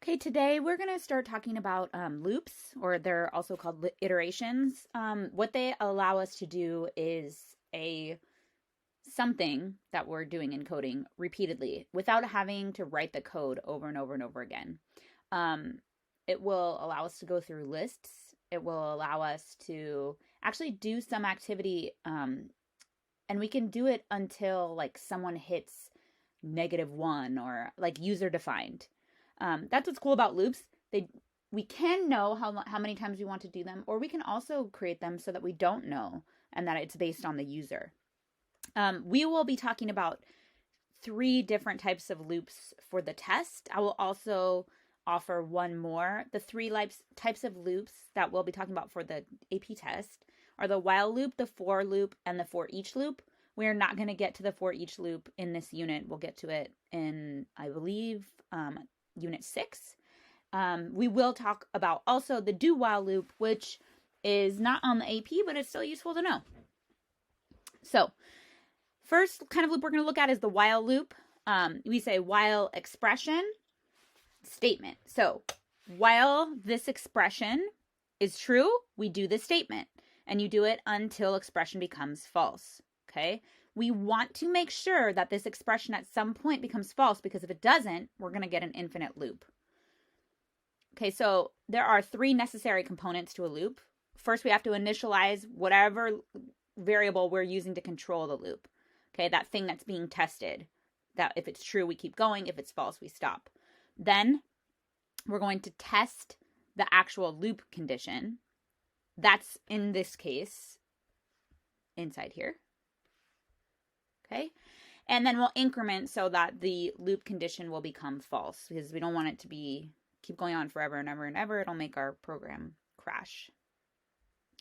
Okay, today we're going to start talking about loops, or they're also called iterations. What they allow us to do is a something that we're doing in coding repeatedly without having to write the code over and over and over again. Um, it will allow us to go through lists. It will allow us to actually do some activity, and we can do it until like someone hits -1 or like user defined. That's what's cool about loops. We can know how many times we want to do them, or we can also create them so that we don't know and that it's based on the user. We will be talking about 3 different types of loops for the test. I will also offer one more. The 3 types of loops that we'll be talking about for the AP test are the while loop, the for loop, and the for each loop. We're not going to get to the for each loop in this unit. We'll get to it in, I believe, unit 6. We will talk about also the do while loop, which is not on the AP, but it's still useful to know. So, first kind of loop we're going to look at is the while loop. We say while expression statement. So, while this expression is true, we do the statement, and you do it until expression becomes false. Okay? We want to make sure that this expression at some point becomes false, because if it doesn't, we're going to get an infinite loop. Okay, so there are 3 necessary components to a loop. First, we have to initialize whatever variable we're using to control the loop. Okay, that thing that's being tested. That if it's true, we keep going. If it's false, we stop. Then we're going to test the actual loop condition. That's, in this case, inside here. Okay, and then we'll increment so that the loop condition will become false, because we don't want it to keep going on forever and ever and ever. It'll make our program crash.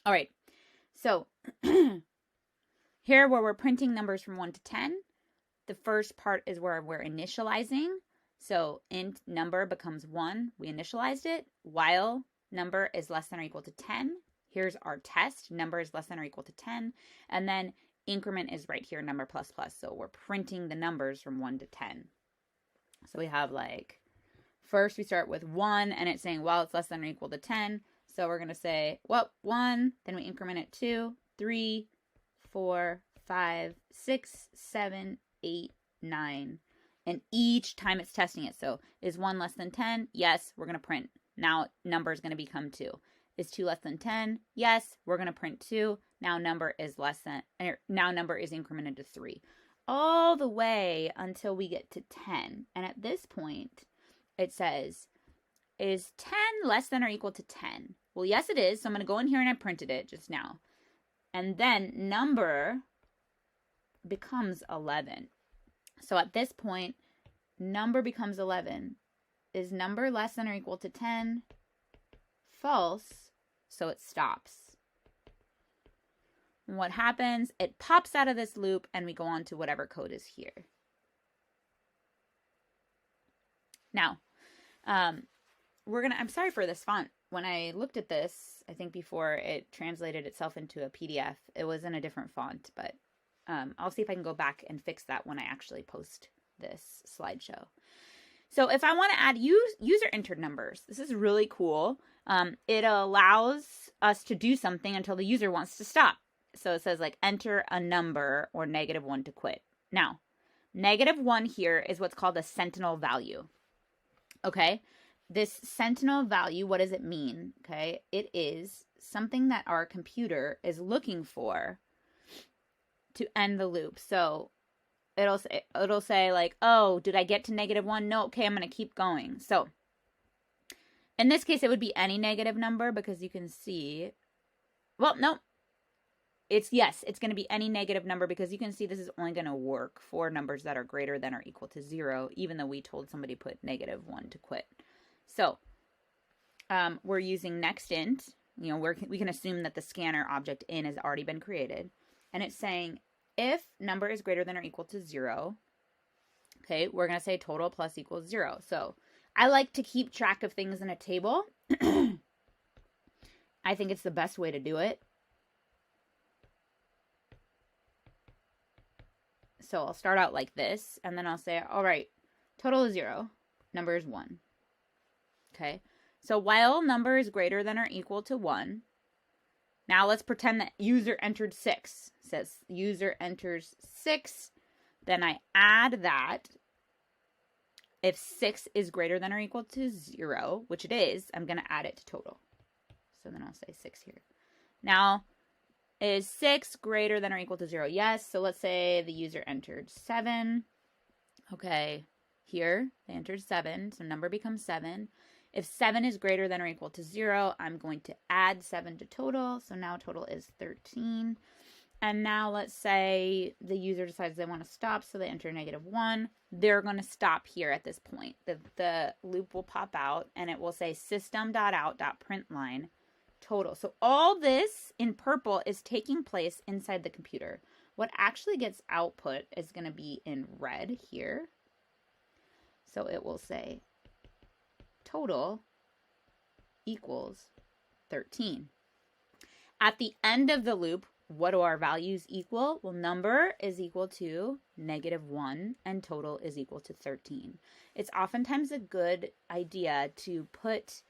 All right, so here where we're printing numbers from 1 to 10, the first part is where we're initializing. So int number becomes 1. We initialized it. While number is less than or equal to 10. Here's our test. Number is less than or equal to 10. And then increment is right here, number plus plus. So we're printing the numbers from 1 to 10. So we have like, first we start with 1, and it's saying, well, it's less than or equal to 10. So we're going to say, well, 1, then we increment it 2, 3, 4, 5, 6, 7, 8, 9. And each time it's testing it. So is 1 less than 10? Yes, we're going to print. Now number is going to become 2. Is 2 less than 10? Yes, we're going to print 2. Now number is incremented to 3. All the way until we get to 10. And at this point, it says, is 10 less than or equal to 10? Well, yes, it is. So I'm going to go in here and I printed it just now. And then number becomes 11. So at this point, number becomes 11. Is number less than or equal to 10? False. So it stops. And what happens? It pops out of this loop and we go on to whatever code is here. Now, I'm sorry for this font. When I looked at this, I think before it translated itself into a PDF, it was in a different font, but I'll see if I can go back and fix that when I actually post this slideshow. So if I want to add user entered numbers, this is really cool. It allows us to do something until the user wants to stop. So it says like enter a number or -1 to quit. Now, -1 here is what's called a sentinel value. Okay, this sentinel value, what does it mean? Okay, it is something that our computer is looking for to end the loop. So it'll say like, oh, did I get to -1? No, okay, I'm going to keep going. So in this case, it would be any negative number, because you can see, well, no, it's going to be any negative number, because you can see this is only going to work for numbers that are greater than or equal to 0, even though we told somebody to put -1 to quit. So we're using nextInt. You know, we can assume that the scanner object in has already been created. And it's saying if number is greater than or equal to 0, okay, we're going to say total plus equals 0. So I like to keep track of things in a table. I think it's the best way to do it. So I'll start out like this, and then I'll say, all right, total is 0, number is 1. Okay, so while number is greater than or equal to 1, now let's pretend that user entered 6. It says user enters 6, then I add that. If 6 is greater than or equal to 0, which it is, I'm going to add it to total. So then I'll say 6 here. Now, is 6 greater than or equal to 0? Yes. So let's say the user entered 7. Okay, here they entered 7, so number becomes 7. If 7 is greater than or equal to 0, I'm going to add 7 to total. So now total is 13. And now let's say the user decides they want to stop, so they enter -1. They're going to stop here at this point. The loop will pop out, and it will say system.out.println total. So all this in purple is taking place inside the computer. What actually gets output is going to be in red here. So it will say total equals 13. At the end of the loop, what do our values equal? Well, number is equal to -1 and total is equal to 13. It's oftentimes a good idea to put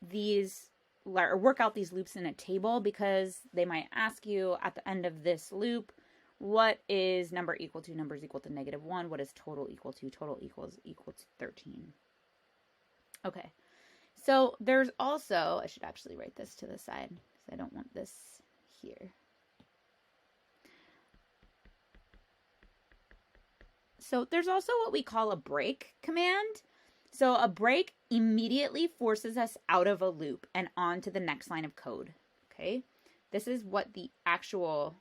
these or work out these loops in a table, because they might ask you at the end of this loop, what is number equal to? Number is equal to -1. What is total equal to? Total equals equal to 13. Okay, so there's also, I should actually write this to the side because I don't want this here. So there's also what we call a break command. So a break immediately forces us out of a loop and on to the next line of code. Okay, this is what the actual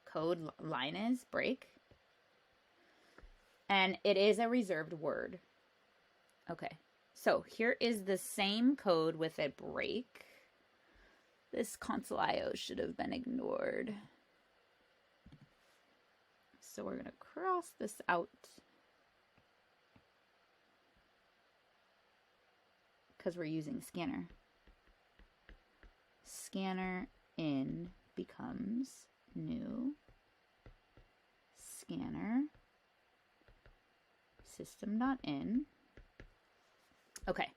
code line is, break. And it is a reserved word. Okay, so here is the same code with a break. This console IO should have been ignored. So we're going to cross this out, because we're using scanner. Scanner in becomes new scanner system.in. Okay,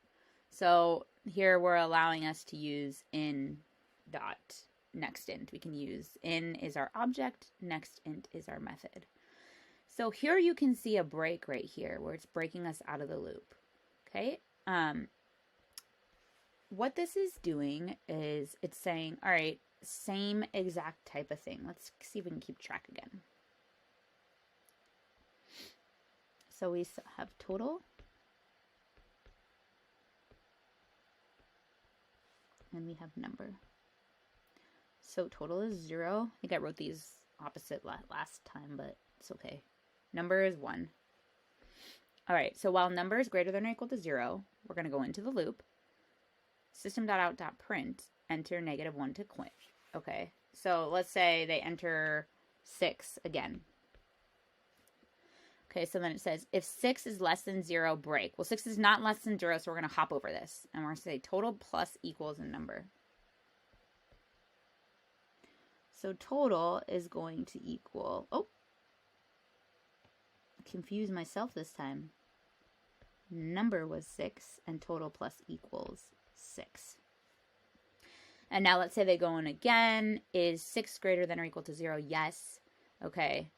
so here we're allowing us to use in dot next int. We can use in is our object, next int is our method. So here you can see a break right here where it's breaking us out of the loop. Okay, what this is doing is it's saying, all right, same exact type of thing. Let's see if we can keep track again. So we have total, and we have number. So total is 0. I think I wrote these opposite last time, but it's okay. Number is 1. All right, so while number is greater than or equal to 0, we're going to go into the loop. System.out.print, enter -1 to quit. Okay, so let's say they enter 6 again. Okay, so then it says, if 6 is less than 0, break. Well, 6 is not less than 0, so we're going to hop over this. And we're going to say total plus equals a number. So total is going to equal, oh, I confused myself this time. Number was 6, and total plus equals 6. And now let's say they go in again. Is 6 greater than or equal to 0? Yes. Okay.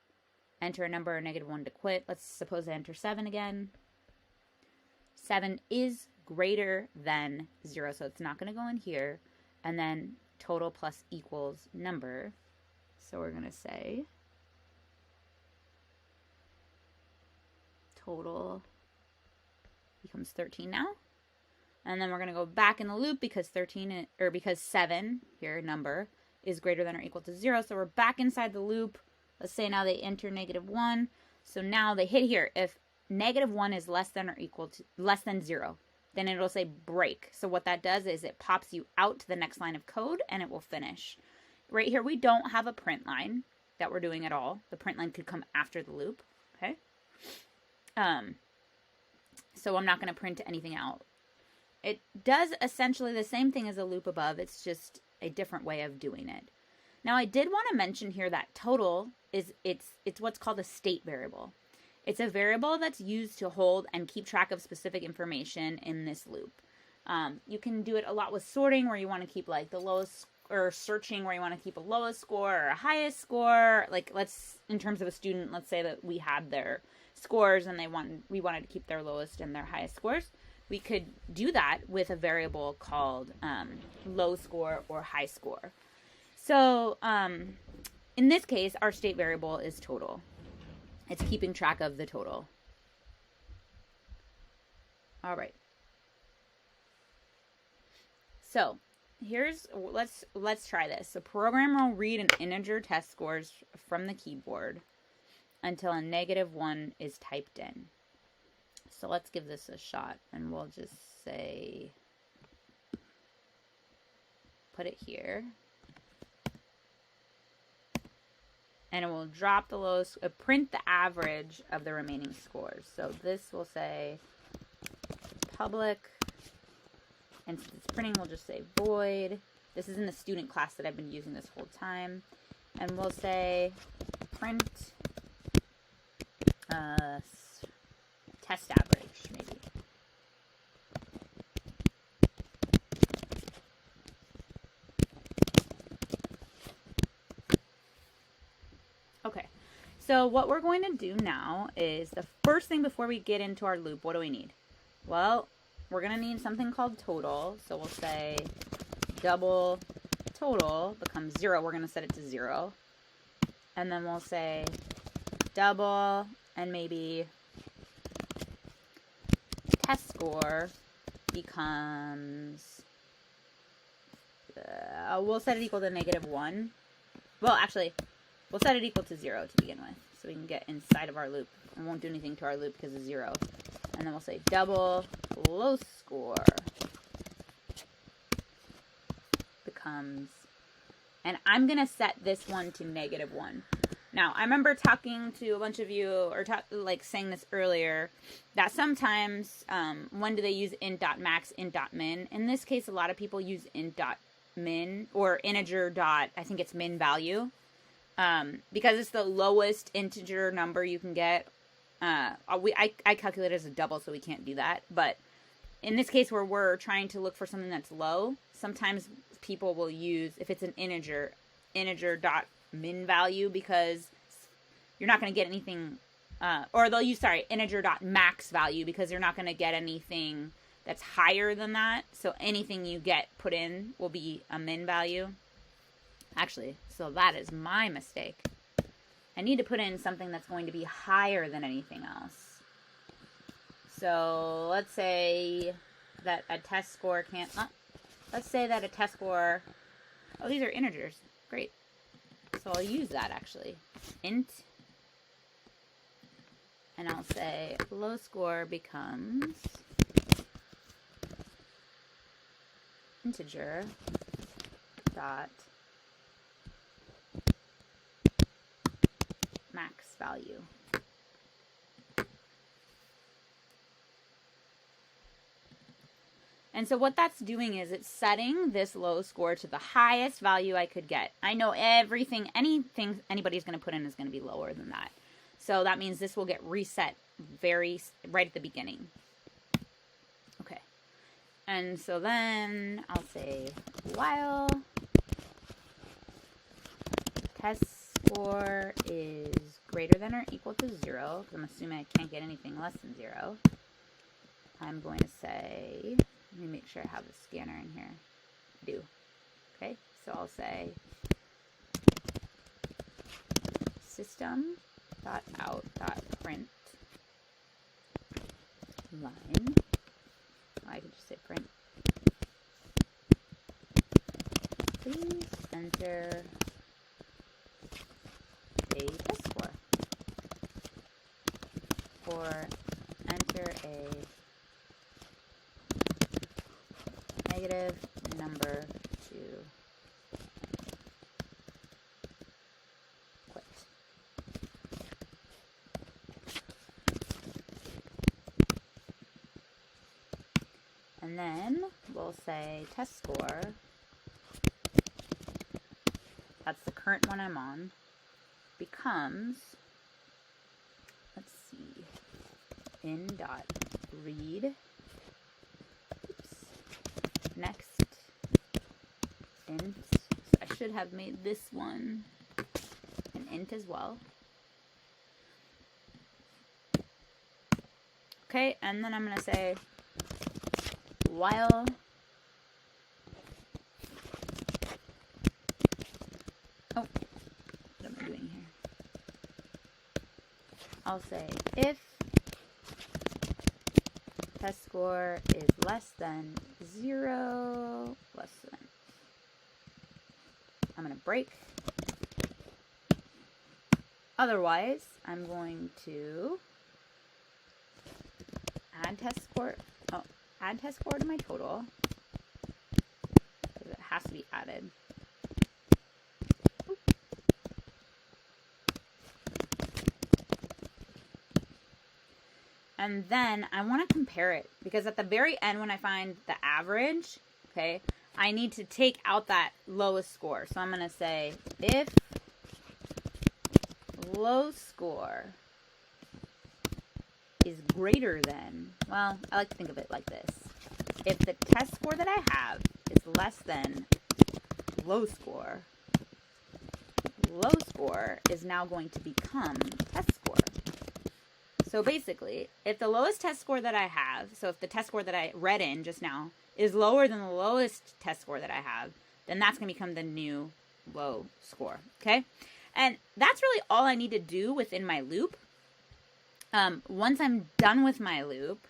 Enter a number or -1 to quit. Let's suppose I enter 7 again. 7 is greater than 0, so it's not going to go in here. And then total plus equals number. So we're going to say total becomes 13 now. And then we're going to go back in the loop because 7 here, number, is greater than or equal to 0. So we're back inside the loop. Let's say now they enter -1. So now they hit here. If -1 is less than or equal to less than 0, then it'll say break. So what that does is it pops you out to the next line of code and it will finish. Right here we don't have a print line that we're doing at all. The print line could come after the loop. Okay. So I'm not going to print anything out. It does essentially the same thing as a loop above. It's just a different way of doing it. Now I did want to mention here that total is it's what's called a state variable. It's a variable that's used to hold and keep track of specific information in this loop. You can do it a lot with sorting, where you want to keep like the lowest, or searching where you want to keep a lowest score or a highest score. Like, in terms of a student, let's say that we had their scores and we wanted to keep their lowest and their highest scores. We could do that with a variable called low score or high score. So in this case, our state variable is total. It's keeping track of the total. All right. So let's try this. The program will read an integer test scores from the keyboard until a -1 is typed in. So let's give this a shot, and we'll just say, put it here. And it will drop the lowest, print the average of the remaining scores. So this will say public, and since it's printing, we'll just say void. This is in the student class that I've been using this whole time. And we'll say print test average, maybe. Okay, so what we're going to do now is, the first thing before we get into our loop, what do we need? Well, we're going to need something called total. So we'll say double total becomes 0. We're going to set it to 0. And then we'll say double, and maybe test score becomes, we'll set it equal to -1. Well, actually, we'll set it equal to 0 to begin with, so we can get inside of our loop. And won't do anything to our loop because of 0. And then we'll say double low score becomes, and I'm going to set this one to -1. Now, I remember talking to a bunch of you, or saying this earlier, that sometimes, when do they use int.max, int.min? In this case, a lot of people use int.min, or integer dot, I think it's min value, because it's the lowest integer number you can get. I calculate it as a double, so we can't do that, but in this case where we're trying to look for something that's low, sometimes people will use, if it's an integer dot min value, because you're not going to get anything, or they'll use, integer dot max value, because you're not going to get anything that's higher than that. So anything you get put in will be a min value. Actually, so that is my mistake. I need to put in something that's going to be higher than anything else. So let's say that a test score can't, let's say that a test score, oh, these are integers. Great. So I'll use that, actually. Int. And I'll say low score becomes integer dot max value. And so what that's doing is it's setting this low score to the highest value I could get. I know anything anybody's going to put in is going to be lower than that. So that means this will get reset right at the beginning. Okay. And so then I'll say while test score is greater than or equal to 0, because I'm assuming I can't get anything less than 0, I'm going to say, let me make sure I have the scanner in here. I do. Okay, so I'll say system.out.print line. I could just say print. Please enter a test score, or enter a negative number to quit. And then we'll say test score, that's the current one I'm on, becomes, let's see, in.read. Oops. Next int. So I should have made this one an int as well. Okay, and then I'm going to say while what am I doing here? I'll say if test score is less than 0, I'm going to break. Otherwise, I'm going to add test score to my total, because it has to be added. And then I want to compare it, because at the very end when I find the average, okay, I need to take out that lowest score. So I'm going to say if low score is greater than, well, I like to think of it like this. If the test score that I have is less than low score is now going to become test score. So basically, if the lowest test score that I have, so if the test score that I read in just now is lower than the lowest test score that I have, then that's going to become the new low score, okay? And that's really all I need to do within my loop. Once I'm done with my loop,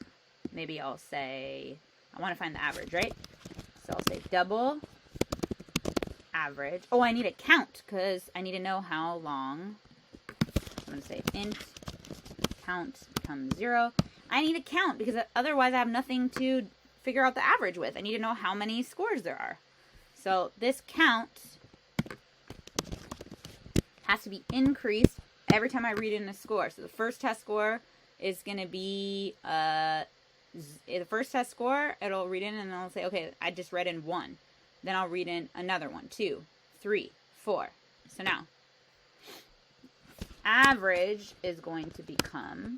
maybe I'll say, I want to find the average, right? So I'll say double average. Oh, I need a count because I need to know how long. I'm going to say int count becomes 0. I need a count because otherwise I have nothing to figure out the average with. I need to know how many scores there are. So this count has to be increased every time I read in a score. So the first test score is going to be, the first test score, it'll read in and I'll say, okay, I just read in 1. Then I'll read in another one, 2, 3, 4. So now, average is going to become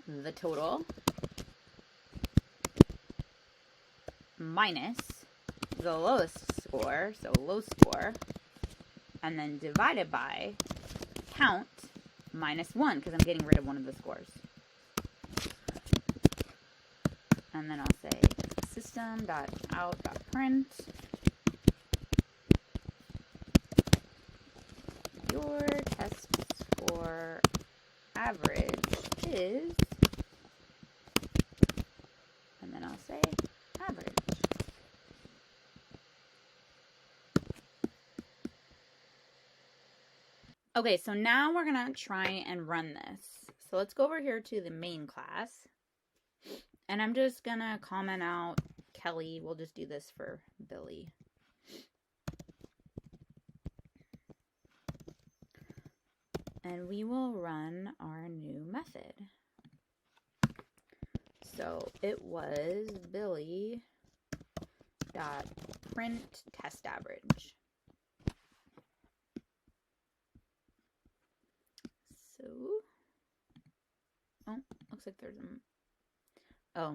the total minus the lowest score, so low score, and then divided by count minus 1, because I'm getting rid of one of the scores. And then I'll say system.out.print your test score average is, and then I'll say average. Okay, so now we're going to try and run this. So let's go over here to the main class. And I'm just going to comment out Kelly. We'll just do this for Billy. And we will run our new method. So it was Billy dot print test average. So, oh, looks like there's I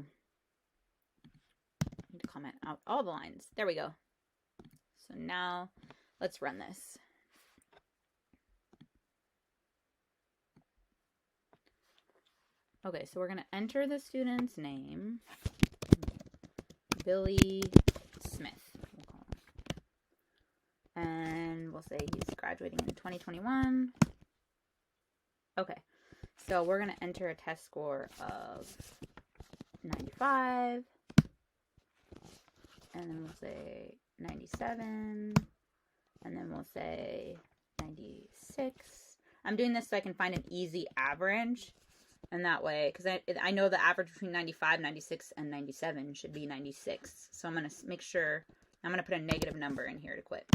need to comment out all the lines. There we go. So now let's run this. Okay, so we're going to enter the student's name, Billy Smith, we'll call him. And we'll say he's graduating in 2021. Okay, so we're going to enter a test score of 95, and then we'll say 97, and then we'll say 96. I'm doing this so I can find an easy average, and that way, because I know the average between 95, 96, and 97 should be 96, so I'm going to make sure, I'm going to put a negative number in here to quit.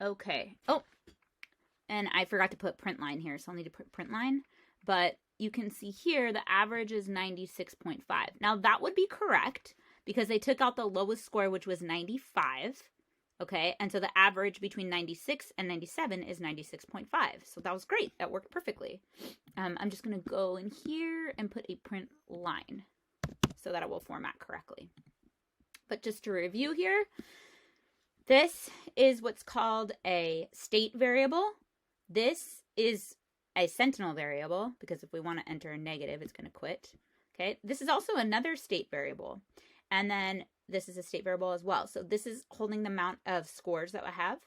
Okay, oh, and I forgot to put print line here, so I'll need to put print line, but you can see here the average is 96.5. Now that would be correct because they took out the lowest score, which was 95, Okay, and so the average between 96 and 97 is 96.5. So that was great. That worked perfectly. I'm just going to go in here and put a print line so that it will format correctly. But just to review here, this is what's called a state variable. This is a sentinel variable, because if we want to enter a negative, it's going to quit. Okay, this is also another state variable. And then this is a state variable as well. So this is holding the amount of scores that I have.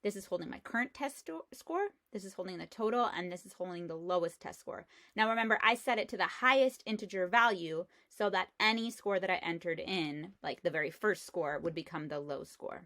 This is holding my current test score. This is holding the total, and this is holding the lowest test score. Now remember, I set it to the highest integer value so that any score that I entered in, like the very first score, would become the low score.